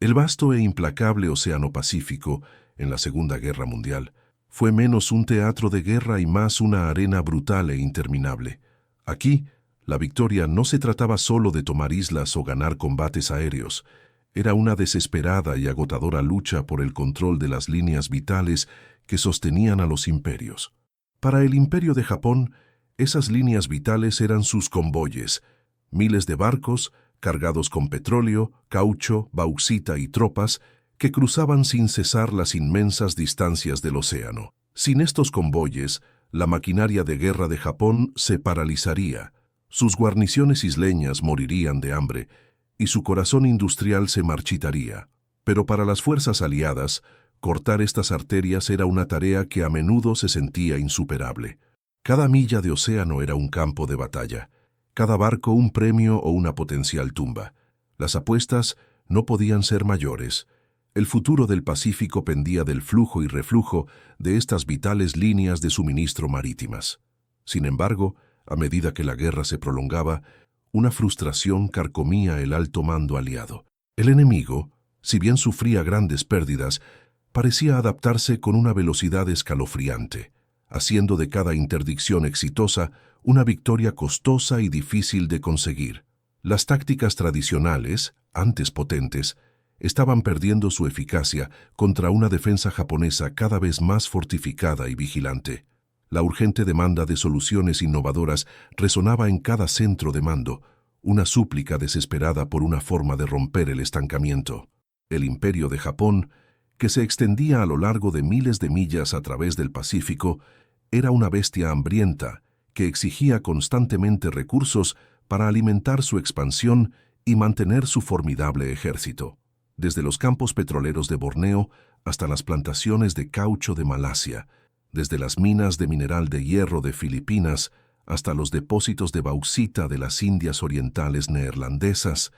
El vasto e implacable Océano Pacífico, en la Segunda Guerra Mundial, fue menos un teatro de guerra y más una arena brutal e interminable. Aquí, la victoria no se trataba solo de tomar islas o ganar combates aéreos. Era una desesperada y agotadora lucha por el control de las líneas vitales que sostenían a los imperios. Para el Imperio de Japón, esas líneas vitales eran sus convoyes, miles de barcos cargados con petróleo, caucho, bauxita y tropas que cruzaban sin cesar las inmensas distancias del océano. Sin estos convoyes, la maquinaria de guerra de Japón se paralizaría, sus guarniciones isleñas morirían de hambre y su corazón industrial se marchitaría. Pero para las fuerzas aliadas, cortar estas arterias era una tarea que a menudo se sentía insuperable. Cada milla de océano era un campo de batalla, cada barco un premio o una potencial tumba. Las apuestas no podían ser mayores. El futuro del Pacífico pendía del flujo y reflujo de estas vitales líneas de suministro marítimas. Sin embargo, a medida que la guerra se prolongaba, una frustración carcomía el alto mando aliado. El enemigo, si bien sufría grandes pérdidas, parecía adaptarse con una velocidad escalofriante, haciendo de cada interdicción exitosa una victoria costosa y difícil de conseguir. Las tácticas tradicionales, antes potentes, estaban perdiendo su eficacia contra una defensa japonesa cada vez más fortificada y vigilante. La urgente demanda de soluciones innovadoras resonaba en cada centro de mando, una súplica desesperada por una forma de romper el estancamiento. El Imperio de Japón, que se extendía a lo largo de miles de millas a través del Pacífico, era una bestia hambrienta que exigía constantemente recursos para alimentar su expansión y mantener su formidable ejército. Desde los campos petroleros de Borneo hasta las plantaciones de caucho de Malasia, desde las minas de mineral de hierro de Filipinas hasta los depósitos de bauxita de las Indias Orientales neerlandesas,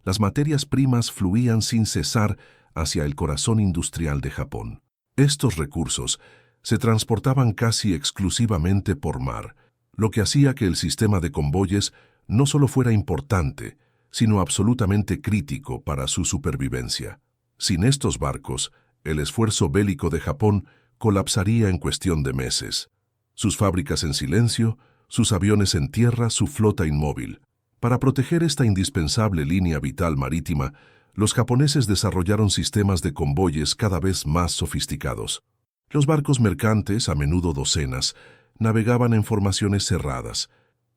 las materias primas fluían sin cesar hacia el corazón industrial de Japón. Estos recursos se transportaban casi exclusivamente por mar, lo que hacía que el sistema de convoyes no solo fuera importante, sino absolutamente crítico para su supervivencia. Sin estos barcos, el esfuerzo bélico de Japón colapsaría en cuestión de meses. Sus fábricas en silencio, sus aviones en tierra, su flota inmóvil. Para proteger esta indispensable línea vital marítima, los japoneses desarrollaron sistemas de convoyes cada vez más sofisticados. Los barcos mercantes, a menudo docenas, navegaban en formaciones cerradas,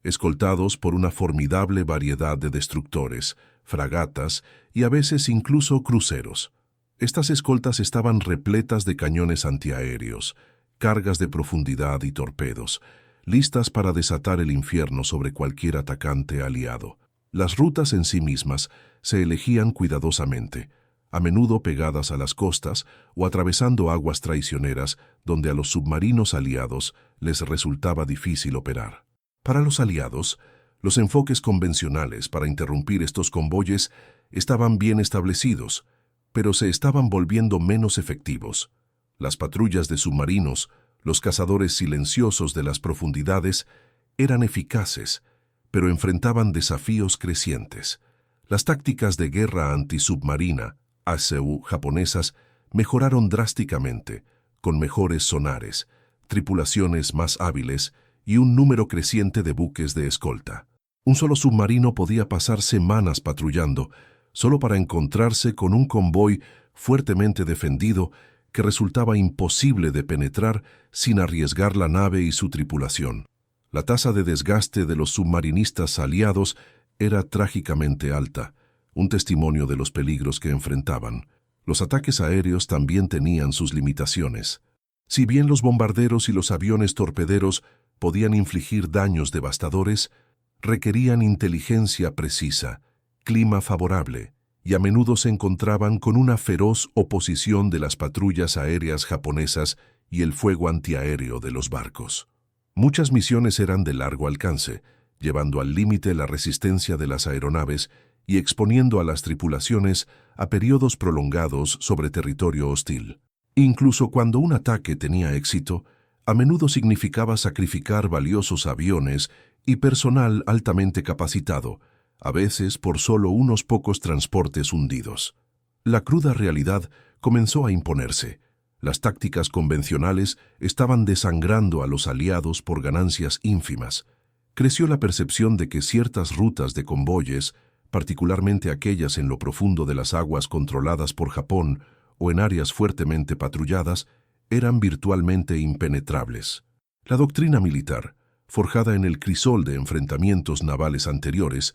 escoltados por una formidable variedad de destructores, fragatas y a veces incluso cruceros. Estas escoltas estaban repletas de cañones antiaéreos, cargas de profundidad y torpedos, listas para desatar el infierno sobre cualquier atacante aliado. Las rutas en sí mismas se elegían cuidadosamente, a menudo pegadas a las costas o atravesando aguas traicioneras donde a los submarinos aliados les resultaba difícil operar. Para los aliados, los enfoques convencionales para interrumpir estos convoyes estaban bien establecidos, pero se estaban volviendo menos efectivos. Las patrullas de submarinos, los cazadores silenciosos de las profundidades, eran eficaces, pero enfrentaban desafíos crecientes. Las tácticas de guerra antisubmarina, ASEU japonesas, mejoraron drásticamente, con mejores sonares, tripulaciones más hábiles y un número creciente de buques de escolta. Un solo submarino podía pasar semanas patrullando, solo para encontrarse con un convoy fuertemente defendido que resultaba imposible de penetrar sin arriesgar la nave y su tripulación. La tasa de desgaste de los submarinistas aliados era trágicamente alta, un testimonio de los peligros que enfrentaban. Los ataques aéreos también tenían sus limitaciones. Si bien los bombarderos y los aviones torpederos podían infligir daños devastadores, requerían inteligencia precisa, clima favorable, y a menudo se encontraban con una feroz oposición de las patrullas aéreas japonesas y el fuego antiaéreo de los barcos. Muchas misiones eran de largo alcance, llevando al límite la resistencia de las aeronaves y exponiendo a las tripulaciones a periodos prolongados sobre territorio hostil. Incluso cuando un ataque tenía éxito, a menudo significaba sacrificar valiosos aviones y personal altamente capacitado, a veces por solo unos pocos transportes hundidos. La cruda realidad comenzó a imponerse. Las tácticas convencionales estaban desangrando a los aliados por ganancias ínfimas. Creció la percepción de que ciertas rutas de convoyes, particularmente aquellas en lo profundo de las aguas controladas por Japón o en áreas fuertemente patrulladas, eran virtualmente impenetrables. La doctrina militar, forjada en el crisol de enfrentamientos navales anteriores,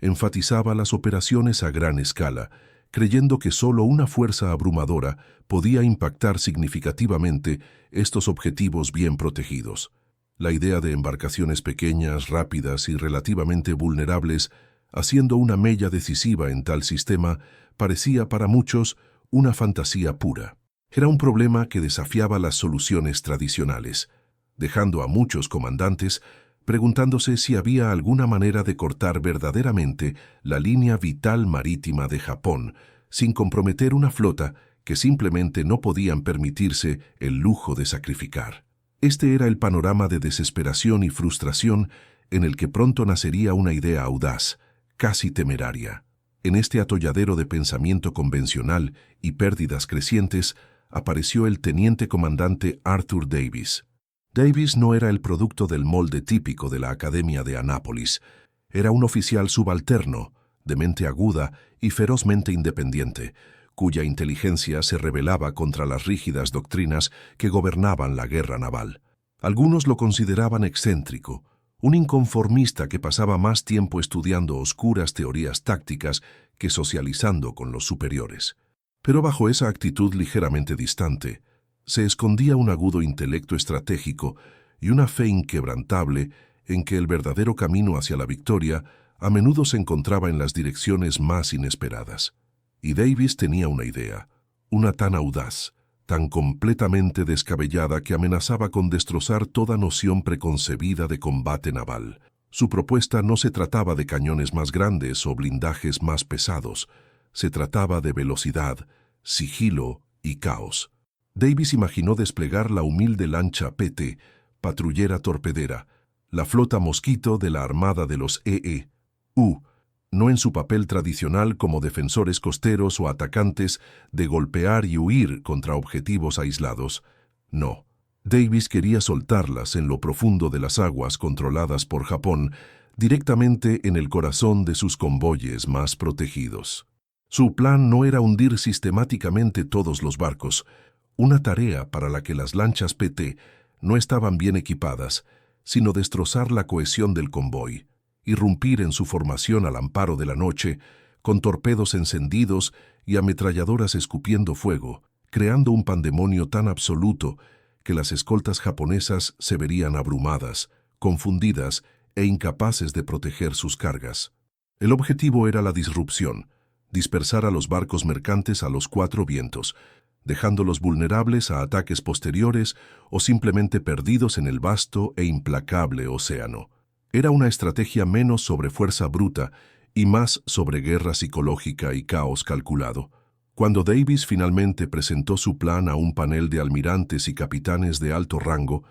enfatizaba las operaciones a gran escala, creyendo que solo una fuerza abrumadora podía impactar significativamente estos objetivos bien protegidos. La idea de embarcaciones pequeñas, rápidas y relativamente vulnerables, haciendo una mella decisiva en tal sistema, parecía para muchos una fantasía pura. Era un problema que desafiaba las soluciones tradicionales, dejando a muchos comandantes preguntándose si había alguna manera de cortar verdaderamente la línea vital marítima de Japón, sin comprometer una flota que simplemente no podían permitirse el lujo de sacrificar. Este era el panorama de desesperación y frustración en el que pronto nacería una idea audaz, casi temeraria. En este atolladero de pensamiento convencional y pérdidas crecientes, apareció el teniente comandante Arthur Davis. Davis no era el producto del molde típico de la Academia de Annapolis. Era un oficial subalterno, de mente aguda y ferozmente independiente, cuya inteligencia se rebelaba contra las rígidas doctrinas que gobernaban la guerra naval. Algunos lo consideraban excéntrico, un inconformista que pasaba más tiempo estudiando oscuras teorías tácticas que socializando con los superiores. Pero bajo esa actitud ligeramente distante, se escondía un agudo intelecto estratégico y una fe inquebrantable en que el verdadero camino hacia la victoria a menudo se encontraba en las direcciones más inesperadas. Y Davis tenía una idea, una tan audaz, tan completamente descabellada que amenazaba con destrozar toda noción preconcebida de combate naval. Su propuesta no se trataba de cañones más grandes o blindajes más pesados, se trataba de velocidad, sigilo y caos. Davis imaginó desplegar la humilde lancha PT, patrullera torpedera, la flota Mosquito de la Armada de los EE.U., no en su papel tradicional como defensores costeros o atacantes de golpear y huir contra objetivos aislados. No, Davis quería soltarlas en lo profundo de las aguas controladas por Japón, directamente en el corazón de sus convoyes más protegidos. Su plan no era hundir sistemáticamente todos los barcos, una tarea para la que las lanchas PT no estaban bien equipadas, sino destrozar la cohesión del convoy, irrumpir en su formación al amparo de la noche, con torpedos encendidos y ametralladoras escupiendo fuego, creando un pandemonio tan absoluto que las escoltas japonesas se verían abrumadas, confundidas e incapaces de proteger sus cargas. El objetivo era la disrupción, dispersar a los barcos mercantes a los cuatro vientos, dejándolos vulnerables a ataques posteriores o simplemente perdidos en el vasto e implacable océano. Era una estrategia menos sobre fuerza bruta y más sobre guerra psicológica y caos calculado. Cuando Davis finalmente presentó su plan a un panel de almirantes y capitanes de alto rango,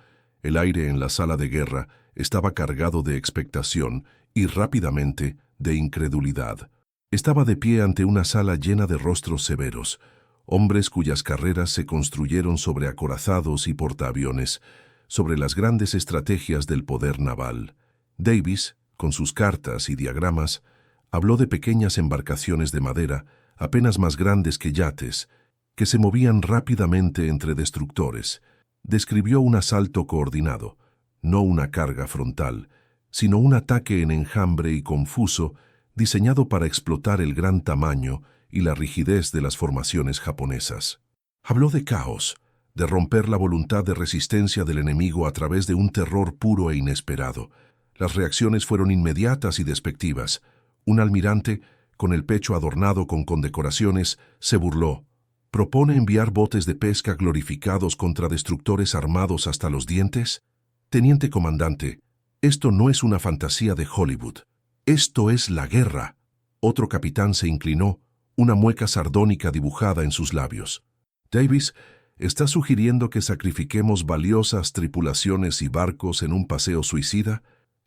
el aire en la sala de guerra estaba cargado de expectación y rápidamente de incredulidad. Estaba de pie ante una sala llena de rostros severos, hombres cuyas carreras se construyeron sobre acorazados y portaaviones, sobre las grandes estrategias del poder naval. Davis, con sus cartas y diagramas, habló de pequeñas embarcaciones de madera, apenas más grandes que yates, que se movían rápidamente entre destructores. Describió un asalto coordinado, no una carga frontal, sino un ataque en enjambre y confuso, diseñado para explotar el gran tamaño y la rigidez de las formaciones japonesas. Habló de caos, de romper la voluntad de resistencia del enemigo a través de un terror puro e inesperado. Las reacciones fueron inmediatas y despectivas. Un almirante, con el pecho adornado con condecoraciones, se burló. ¿Propone enviar botes de pesca glorificados contra destructores armados hasta los dientes? Teniente comandante, esto no es una fantasía de Hollywood. Esto es la guerra. Otro capitán se inclinó, una mueca sardónica dibujada en sus labios. Davis, ¿está sugiriendo que sacrifiquemos valiosas tripulaciones y barcos en un paseo suicida?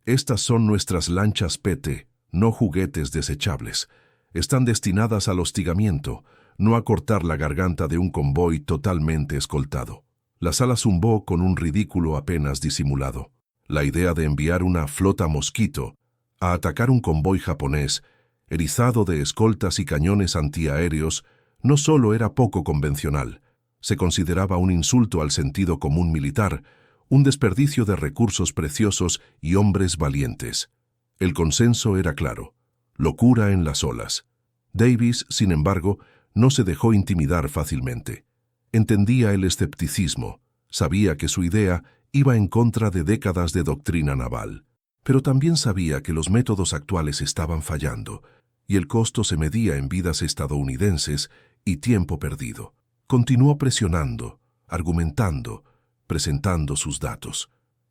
Estas son nuestras lanchas PT, no juguetes desechables. Están destinadas al hostigamiento, no acortar la garganta de un convoy totalmente escoltado. La sala zumbó con un ridículo apenas disimulado. La idea de enviar una flota mosquito a atacar un convoy japonés, erizado de escoltas y cañones antiaéreos, no solo era poco convencional, se consideraba un insulto al sentido común militar, un desperdicio de recursos preciosos y hombres valientes. El consenso era claro: locura en las olas. Davis, sin embargo, no se dejó intimidar fácilmente. Entendía el escepticismo, sabía que su idea iba en contra de décadas de doctrina naval, pero también sabía que los métodos actuales estaban fallando, y el costo se medía en vidas estadounidenses y tiempo perdido. Continuó presionando, argumentando, presentando sus datos.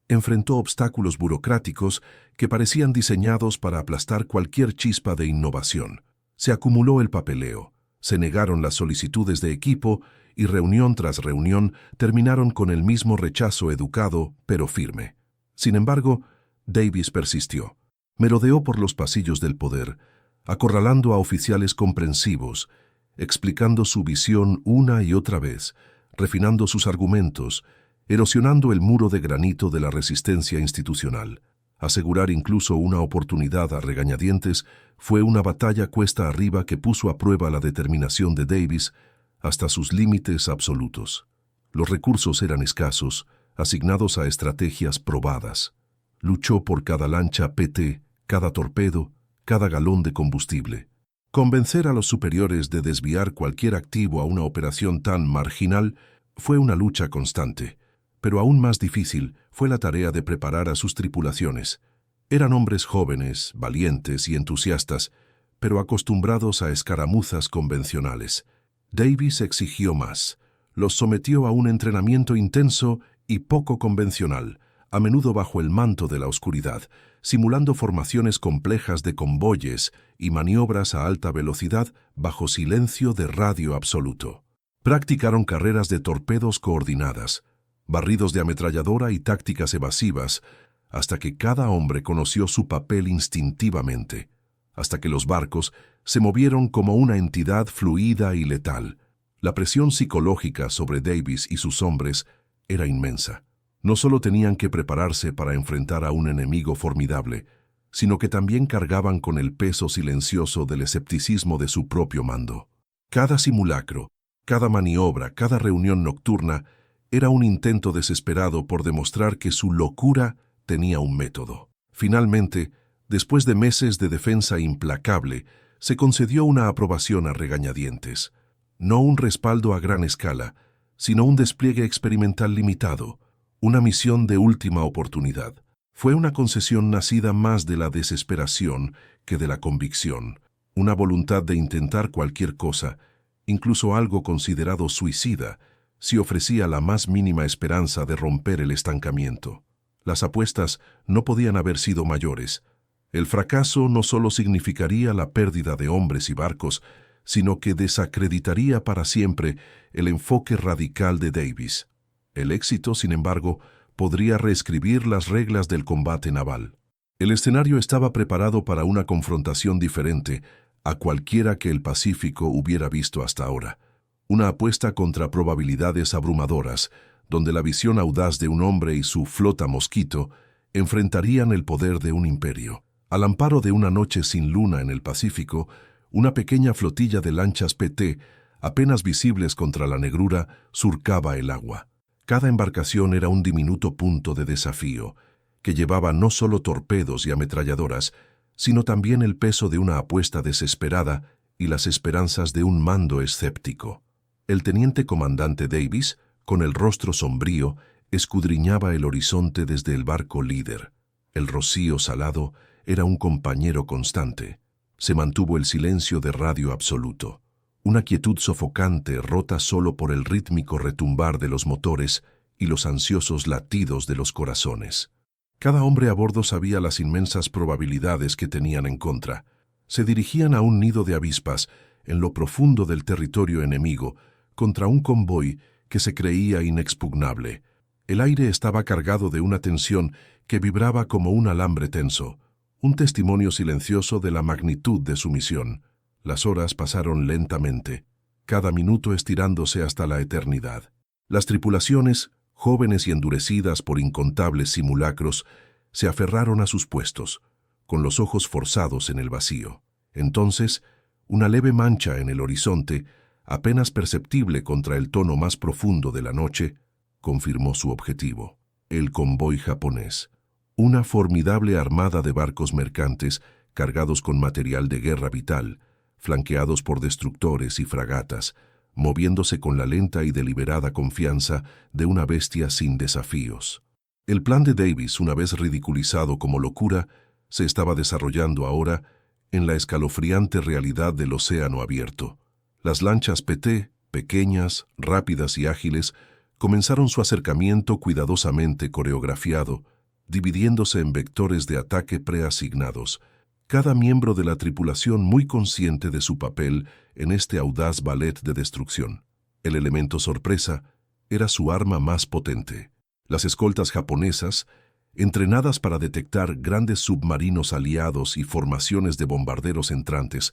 Enfrentó obstáculos burocráticos que parecían diseñados para aplastar cualquier chispa de innovación. Se acumuló el papeleo, se negaron las solicitudes de equipo y reunión tras reunión terminaron con el mismo rechazo educado pero firme. Sin embargo, Davis persistió. Merodeó por los pasillos del poder, acorralando a oficiales comprensivos, explicando su visión una y otra vez, refinando sus argumentos, erosionando el muro de granito de la resistencia institucional. Asegurar incluso una oportunidad a regañadientes fue una batalla cuesta arriba que puso a prueba la determinación de Davis hasta sus límites absolutos. Los recursos eran escasos, asignados a estrategias probadas. Luchó por cada lancha PT, cada torpedo, cada galón de combustible. Convencer a los superiores de desviar cualquier activo a una operación tan marginal fue una lucha constante, pero aún más difícil fue la tarea de preparar a sus tripulaciones. Eran hombres jóvenes, valientes y entusiastas, pero acostumbrados a escaramuzas convencionales. Davis exigió más. Los sometió a un entrenamiento intenso y poco convencional, a menudo bajo el manto de la oscuridad, simulando formaciones complejas de convoyes y maniobras a alta velocidad bajo silencio de radio absoluto. Practicaron carreras de torpedos coordinadas, barridos de ametralladora y tácticas evasivas, hasta que cada hombre conoció su papel instintivamente, hasta que los barcos se movieron como una entidad fluida y letal. La presión psicológica sobre Davis y sus hombres era inmensa. No solo tenían que prepararse para enfrentar a un enemigo formidable, sino que también cargaban con el peso silencioso del escepticismo de su propio mando. Cada simulacro, cada maniobra, cada reunión nocturna era un intento desesperado por demostrar que su locura tenía un método. Finalmente, después de meses de defensa implacable, se concedió una aprobación a regañadientes. No un respaldo a gran escala, sino un despliegue experimental limitado, una misión de última oportunidad. Fue una concesión nacida más de la desesperación que de la convicción, una voluntad de intentar cualquier cosa, incluso algo considerado suicida, si ofrecía la más mínima esperanza de romper el estancamiento. Las apuestas no podían haber sido mayores. El fracaso no solo significaría la pérdida de hombres y barcos, sino que desacreditaría para siempre el enfoque radical de Davis. El éxito, sin embargo, podría reescribir las reglas del combate naval. El escenario estaba preparado para una confrontación diferente a cualquiera que el Pacífico hubiera visto hasta ahora. Una apuesta contra probabilidades abrumadoras, donde la visión audaz de un hombre y su flota mosquito enfrentarían el poder de un imperio. Al amparo de una noche sin luna en el Pacífico, una pequeña flotilla de lanchas PT, apenas visibles contra la negrura, surcaba el agua. Cada embarcación era un diminuto punto de desafío, que llevaba no solo torpedos y ametralladoras, sino también el peso de una apuesta desesperada y las esperanzas de un mando escéptico. El teniente comandante Davis, con el rostro sombrío, escudriñaba el horizonte desde el barco líder. El rocío salado era un compañero constante. Se mantuvo el silencio de radio absoluto. Una quietud sofocante rota solo por el rítmico retumbar de los motores y los ansiosos latidos de los corazones. Cada hombre a bordo sabía las inmensas probabilidades que tenían en contra. Se dirigían a un nido de avispas, en lo profundo del territorio enemigo, contra un convoy que se creía inexpugnable. El aire estaba cargado de una tensión que vibraba como un alambre tenso, un testimonio silencioso de la magnitud de su misión. Las horas pasaron lentamente. cada minuto estirándose hasta la eternidad. Las tripulaciones, jóvenes y endurecidas por incontables simulacros, se aferraron a sus puestos, con los ojos forzados en el vacío. Entonces, una leve mancha en el horizonte, apenas perceptible contra el tono más profundo de la noche, confirmó su objetivo: el convoy japonés. Una formidable armada de barcos mercantes cargados con material de guerra vital, flanqueados por destructores y fragatas, moviéndose con la lenta y deliberada confianza de una bestia sin desafíos. El plan de Davis, una vez ridiculizado como locura, se estaba desarrollando ahora en la escalofriante realidad del océano abierto. Las lanchas PT, pequeñas, rápidas y ágiles, comenzaron su acercamiento cuidadosamente coreografiado, dividiéndose en vectores de ataque preasignados, cada miembro de la tripulación muy consciente de su papel en este audaz ballet de destrucción. El elemento sorpresa era su arma más potente. Las escoltas japonesas, entrenadas para detectar grandes submarinos aliados y formaciones de bombarderos entrantes,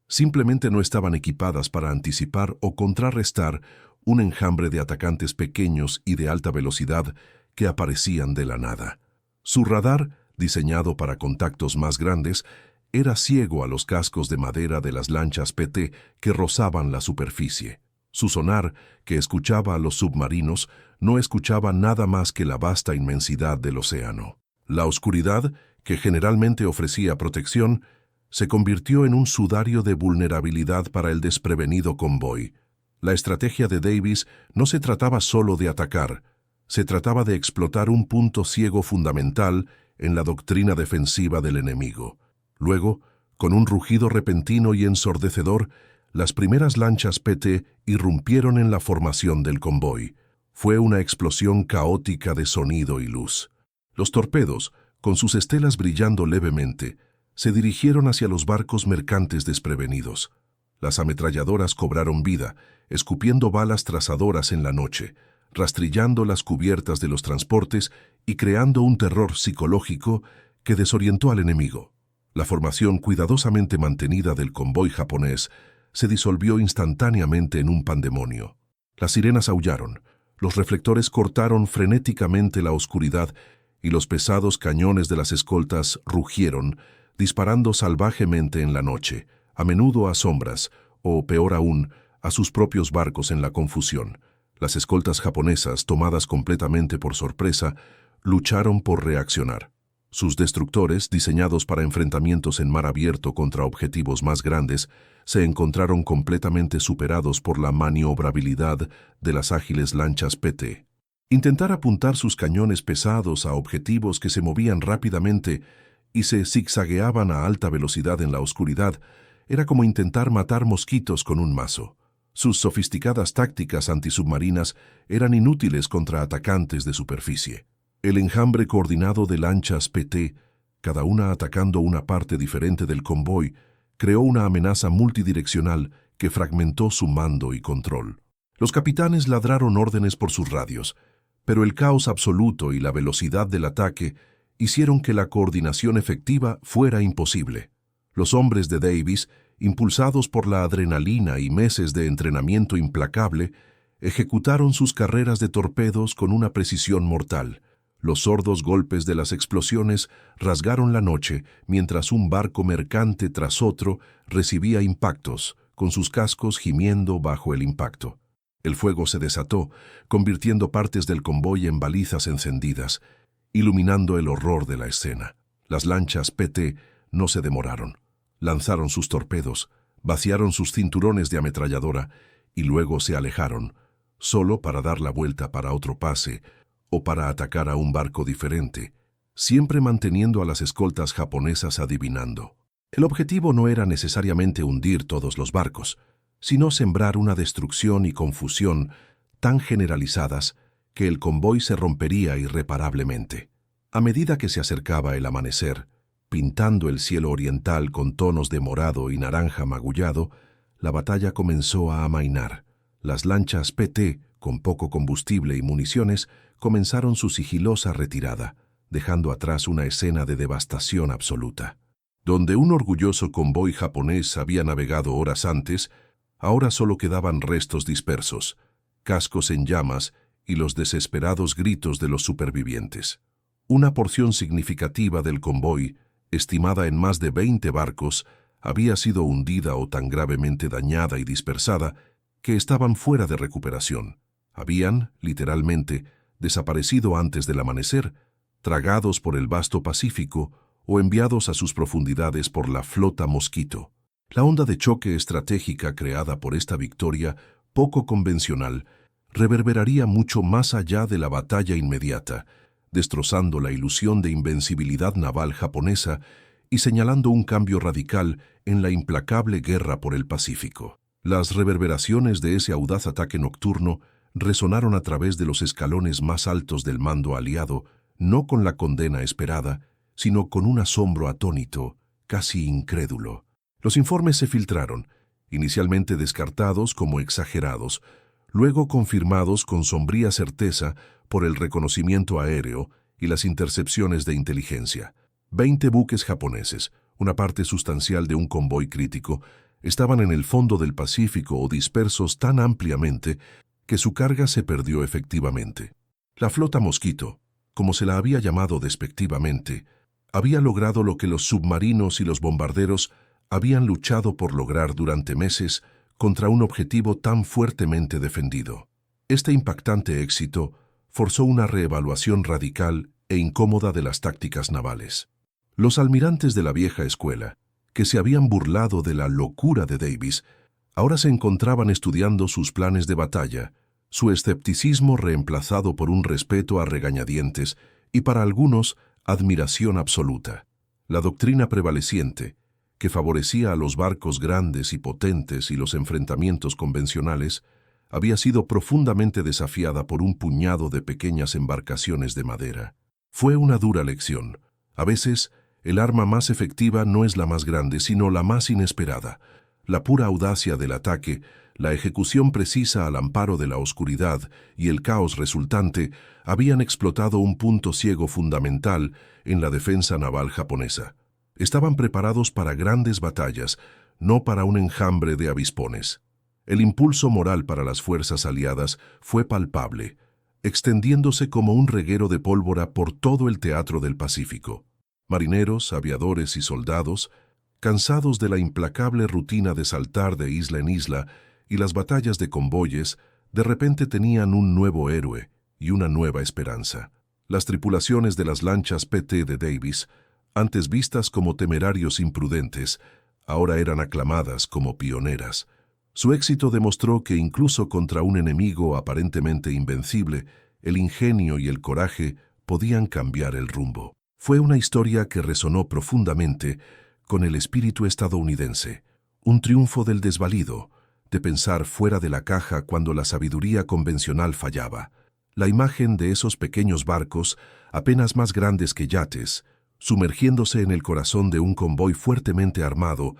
simplemente no estaban equipadas para anticipar o contrarrestar un enjambre de atacantes pequeños y de alta velocidad que aparecían de la nada. Su radar, diseñado para contactos más grandes, era ciego a los cascos de madera de las lanchas PT que rozaban la superficie. Su sonar, que escuchaba a los submarinos, no escuchaba nada más que la vasta inmensidad del océano. La oscuridad, que generalmente ofrecía protección, se convirtió en un sudario de vulnerabilidad para el desprevenido convoy. La estrategia de Davis no se trataba solo de atacar, se trataba de explotar un punto ciego fundamental en la doctrina defensiva del enemigo. Luego, con un rugido repentino y ensordecedor, las primeras lanchas PT irrumpieron en la formación del convoy. Fue una explosión caótica de sonido y luz. Los torpedos, con sus estelas brillando levemente, se dirigieron hacia los barcos mercantes desprevenidos. Las ametralladoras cobraron vida, escupiendo balas trazadoras en la noche, rastrillando las cubiertas de los transportes y creando un terror psicológico que desorientó al enemigo. La formación cuidadosamente mantenida del convoy japonés se disolvió instantáneamente en un pandemonio. Las sirenas aullaron, los reflectores cortaron frenéticamente la oscuridad y los pesados cañones de las escoltas rugieron, disparando salvajemente en la noche, a menudo a sombras, o peor aún, a sus propios barcos en la confusión. Las escoltas japonesas, tomadas completamente por sorpresa, lucharon por reaccionar. Sus destructores, diseñados para enfrentamientos en mar abierto contra objetivos más grandes, se encontraron completamente superados por la maniobrabilidad de las ágiles lanchas PT. Intentar apuntar sus cañones pesados a objetivos que se movían rápidamente y se zigzagueaban a alta velocidad en la oscuridad era como intentar matar mosquitos con un mazo. Sus sofisticadas tácticas antisubmarinas eran inútiles contra atacantes de superficie. El enjambre coordinado de lanchas PT, cada una atacando una parte diferente del convoy, creó una amenaza multidireccional que fragmentó su mando y control. Los capitanes ladraron órdenes por sus radios, pero el caos absoluto y la velocidad del ataque hicieron que la coordinación efectiva fuera imposible. Los hombres de Davis, impulsados por la adrenalina y meses de entrenamiento implacable, ejecutaron sus carreras de torpedos con una precisión mortal. Los sordos golpes de las explosiones rasgaron la noche mientras un barco mercante tras otro recibía impactos, con sus cascos gimiendo bajo el impacto. El fuego se desató, convirtiendo partes del convoy en balizas encendidas, iluminando el horror de la escena. Las lanchas PT no se demoraron. Lanzaron sus torpedos, vaciaron sus cinturones de ametralladora y luego se alejaron, solo para dar la vuelta para otro pase o para atacar a un barco diferente, siempre manteniendo a las escoltas japonesas adivinando. El objetivo no era necesariamente hundir todos los barcos, sino sembrar una destrucción y confusión tan generalizadas que el convoy se rompería irreparablemente. A medida que se acercaba el amanecer, pintando el cielo oriental con tonos de morado y naranja magullado, la batalla comenzó a amainar. Las lanchas PT, con poco combustible y municiones, comenzaron su sigilosa retirada, dejando atrás una escena de devastación absoluta. Donde un orgulloso convoy japonés había navegado horas antes, Ahora solo quedaban restos dispersos, cascos en llamas y los desesperados gritos de los supervivientes. Una porción significativa del convoy, estimada en más de 20 barcos, había sido hundida o tan gravemente dañada y dispersada que estaban fuera de recuperación. Habían, literalmente, desaparecido antes del amanecer, tragados por el vasto Pacífico o enviados a sus profundidades por la flota Mosquito. La onda de choque estratégica creada por esta victoria poco convencional reverberaría mucho más allá de la batalla inmediata, destrozando la ilusión de invencibilidad naval japonesa y señalando un cambio radical en la implacable guerra por el Pacífico. Las reverberaciones de ese audaz ataque nocturno resonaron a través de los escalones más altos del mando aliado, no con la condena esperada, sino con un asombro atónito, casi incrédulo. Los informes se filtraron, inicialmente descartados como exagerados, luego confirmados con sombría certeza por el reconocimiento aéreo y las intercepciones de inteligencia. 20 buques japoneses, una parte sustancial de un convoy crítico, estaban en el fondo del Pacífico o dispersos tan ampliamente que su carga se perdió efectivamente. La flota Mosquito, como se la había llamado despectivamente, había logrado lo que los submarinos y los bombarderos habían luchado por lograr durante meses contra un objetivo tan fuertemente defendido. Este impactante éxito forzó una reevaluación radical e incómoda de las tácticas navales. Los almirantes de la vieja escuela, que se habían burlado de la locura de Davis, ahora se encontraban estudiando sus planes de batalla, su escepticismo reemplazado por un respeto a regañadientes y para algunos admiración absoluta. La doctrina prevaleciente, que favorecía a los barcos grandes y potentes y los enfrentamientos convencionales, había sido profundamente desafiada por un puñado de pequeñas embarcaciones de madera. Fue una dura lección. A veces, el arma más efectiva no es la más grande, sino la más inesperada. La pura audacia del ataque, la ejecución precisa al amparo de la oscuridad y el caos resultante habían explotado un punto ciego fundamental en la defensa naval japonesa. Estaban preparados para grandes batallas, no para un enjambre de avispones. El impulso moral para las fuerzas aliadas fue palpable, extendiéndose como un reguero de pólvora por todo el teatro del Pacífico. Marineros, aviadores y soldados, cansados de la implacable rutina de saltar de isla en isla y las batallas de convoyes, de repente tenían un nuevo héroe y una nueva esperanza. Las tripulaciones de las lanchas PT de Davis, antes vistas como temerarios imprudentes, ahora eran aclamadas como pioneras. Su éxito demostró que incluso contra un enemigo aparentemente invencible, el ingenio y el coraje podían cambiar el rumbo. Fue una historia que resonó profundamente con el espíritu estadounidense, un triunfo del desvalido, de pensar fuera de la caja cuando la sabiduría convencional fallaba. La imagen de esos pequeños barcos, apenas más grandes que yates, sumergiéndose en el corazón de un convoy fuertemente armado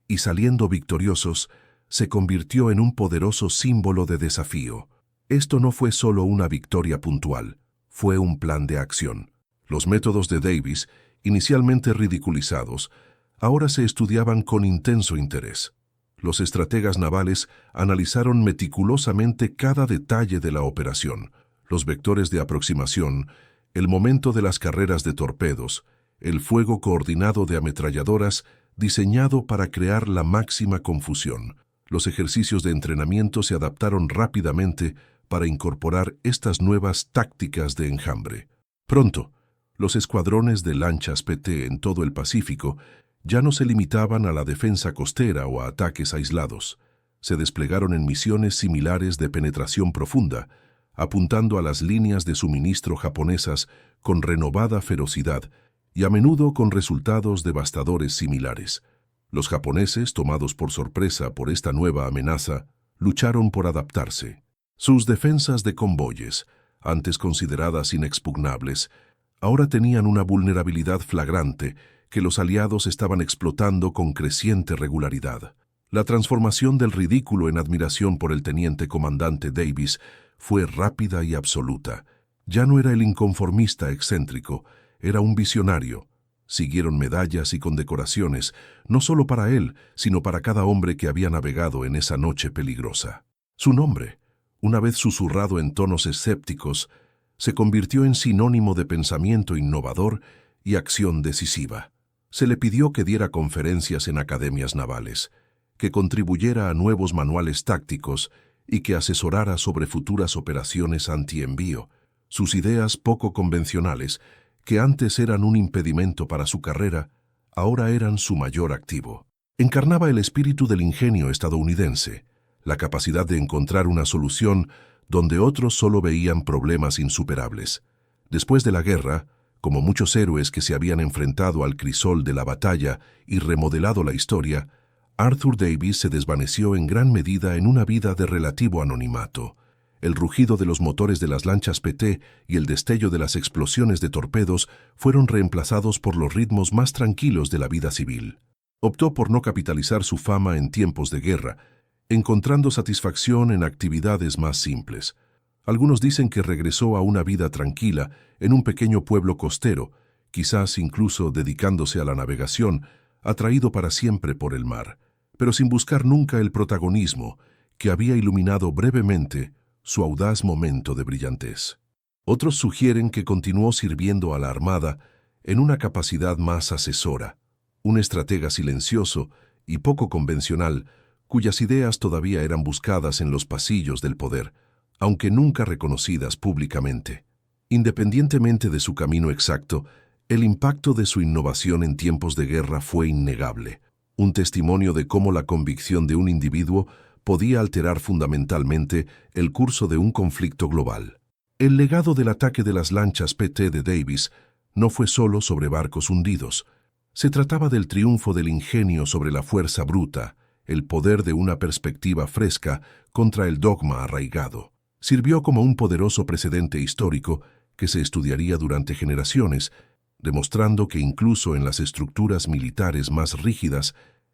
y saliendo victoriosos, se convirtió en un poderoso símbolo de desafío. Esto no fue solo una victoria puntual, fue un plan de acción. Los métodos de Davis, inicialmente ridiculizados, ahora se estudiaban con intenso interés. Los estrategas navales analizaron meticulosamente cada detalle de la operación, los vectores de aproximación, el momento de las carreras de torpedos, el fuego coordinado de ametralladoras diseñado para crear la máxima confusión. Los ejercicios de entrenamiento se adaptaron rápidamente para incorporar estas nuevas tácticas de enjambre. Pronto, los escuadrones de lanchas PT en todo el Pacífico ya no se limitaban a la defensa costera o a ataques aislados. Se desplegaron en misiones similares de penetración profunda, apuntando a las líneas de suministro japonesas con renovada ferocidad y a menudo con resultados devastadores similares. Los japoneses, tomados por sorpresa por esta nueva amenaza, lucharon por adaptarse. Sus defensas de convoyes, antes consideradas inexpugnables, ahora tenían una vulnerabilidad flagrante que los aliados estaban explotando con creciente regularidad. La transformación del ridículo en admiración por el teniente comandante Davis fue rápida y absoluta. Ya no era el inconformista excéntrico, era un visionario. Siguieron medallas y condecoraciones, no solo para él, sino para cada hombre que había navegado en esa noche peligrosa. Su nombre, una vez susurrado en tonos escépticos, se convirtió en sinónimo de pensamiento innovador y acción decisiva. Se le pidió que diera conferencias en academias navales, que contribuyera a nuevos manuales tácticos y que asesorara sobre futuras operaciones antienvío. Sus ideas poco convencionales, que antes eran un impedimento para su carrera, ahora eran su mayor activo. Encarnaba el espíritu del ingenio estadounidense, la capacidad de encontrar una solución donde otros solo veían problemas insuperables. Después de la guerra, como muchos héroes que se habían enfrentado al crisol de la batalla y remodelado la historia, Arthur Davis se desvaneció en gran medida en una vida de relativo anonimato. El rugido de los motores de las lanchas PT y el destello de las explosiones de torpedos fueron reemplazados por los ritmos más tranquilos de la vida civil. Optó por no capitalizar su fama en tiempos de guerra, encontrando satisfacción en actividades más simples. Algunos dicen que regresó a una vida tranquila en un pequeño pueblo costero, quizás incluso dedicándose a la navegación, atraído para siempre por el mar, pero sin buscar nunca el protagonismo que había iluminado brevemente su audaz momento de brillantez. Otros sugieren que continuó sirviendo a la Armada en una capacidad más asesora, un estratega silencioso y poco convencional, cuyas ideas todavía eran buscadas en los pasillos del poder, aunque nunca reconocidas públicamente. Independientemente de su camino exacto, el impacto de su innovación en tiempos de guerra fue innegable, un testimonio de cómo la convicción de un individuo podía alterar fundamentalmente el curso de un conflicto global. El legado del ataque de las lanchas PT de Davis no fue solo sobre barcos hundidos. Se trataba del triunfo del ingenio sobre la fuerza bruta, el poder de una perspectiva fresca contra el dogma arraigado. Sirvió como un poderoso precedente histórico que se estudiaría durante generaciones, demostrando que incluso en las estructuras militares más rígidas,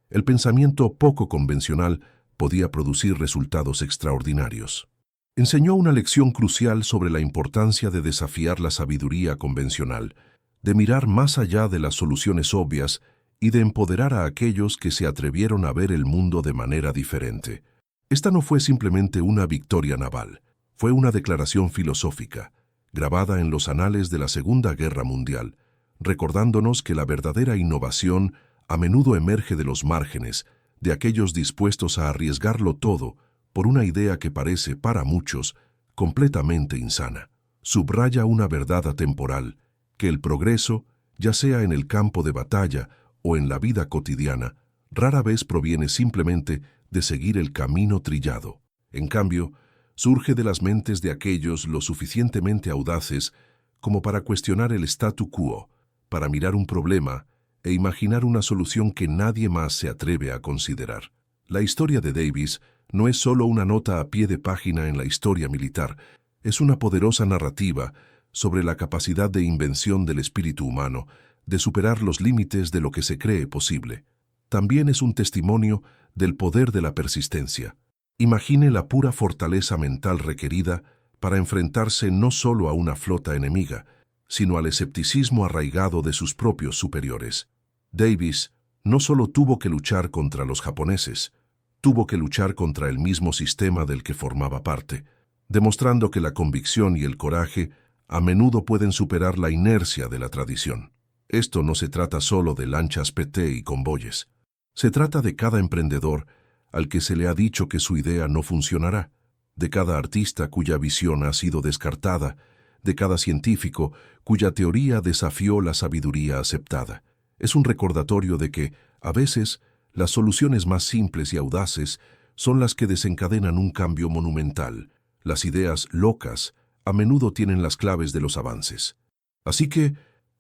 el pensamiento poco convencional podía producir resultados extraordinarios. Enseñó una lección crucial sobre la importancia de desafiar la sabiduría convencional, de mirar más allá de las soluciones obvias y de empoderar a aquellos que se atrevieron a ver el mundo de manera diferente. Esta no fue simplemente una victoria naval, fue una declaración filosófica, grabada en los anales de la Segunda Guerra Mundial, recordándonos que la verdadera innovación a menudo emerge de los márgenes, de aquellos dispuestos a arriesgarlo todo por una idea que parece, para muchos, completamente insana. Subraya una verdad atemporal, que el progreso, ya sea en el campo de batalla o en la vida cotidiana, rara vez proviene simplemente de seguir el camino trillado. En cambio, surge de las mentes de aquellos lo suficientemente audaces como para cuestionar el statu quo, para mirar un problema e imaginar una solución que nadie más se atreve a considerar. La historia de Davis no es solo una nota a pie de página en la historia militar, es una poderosa narrativa sobre la capacidad de invención del espíritu humano, de superar los límites de lo que se cree posible. También es un testimonio del poder de la persistencia. Imagine la pura fortaleza mental requerida para enfrentarse no solo a una flota enemiga, sino al escepticismo arraigado de sus propios superiores. Davis no solo tuvo que luchar contra los japoneses, tuvo que luchar contra el mismo sistema del que formaba parte, demostrando que la convicción y el coraje a menudo pueden superar la inercia de la tradición. Esto no se trata solo de lanchas PT y convoyes. Se trata de cada emprendedor al que se le ha dicho que su idea no funcionará, de cada artista cuya visión ha sido descartada, de cada científico cuya teoría desafió la sabiduría aceptada. Es un recordatorio de que, a veces, las soluciones más simples y audaces son las que desencadenan un cambio monumental. Las ideas locas a menudo tienen las claves de los avances. Así que,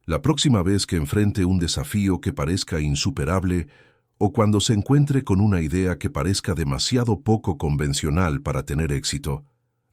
la próxima vez que enfrente un desafío que parezca insuperable, o cuando se encuentre con una idea que parezca demasiado poco convencional para tener éxito,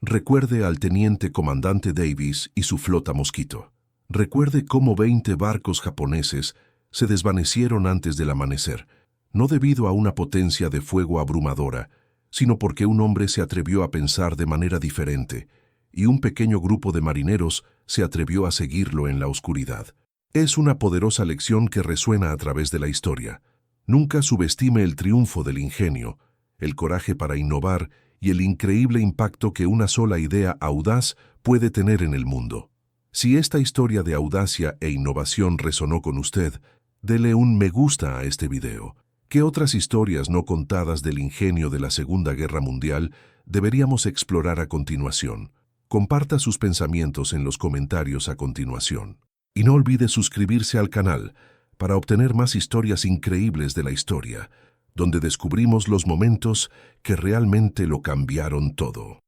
recuerde al teniente comandante Davis y su flota Mosquito. Recuerde cómo 20 barcos japoneses se desvanecieron antes del amanecer, no debido a una potencia de fuego abrumadora, sino porque un hombre se atrevió a pensar de manera diferente, y un pequeño grupo de marineros se atrevió a seguirlo en la oscuridad. Es una poderosa lección que resuena a través de la historia. Nunca subestime el triunfo del ingenio, el coraje para innovar y el increíble impacto que una sola idea audaz puede tener en el mundo. Si esta historia de audacia e innovación resonó con usted, dele un me gusta a este video. ¿Qué otras historias no contadas del ingenio de la Segunda Guerra Mundial deberíamos explorar a continuación? Comparta sus pensamientos en los comentarios a continuación. Y no olvide suscribirse al canal para obtener más historias increíbles de la historia, donde descubrimos los momentos que realmente lo cambiaron todo.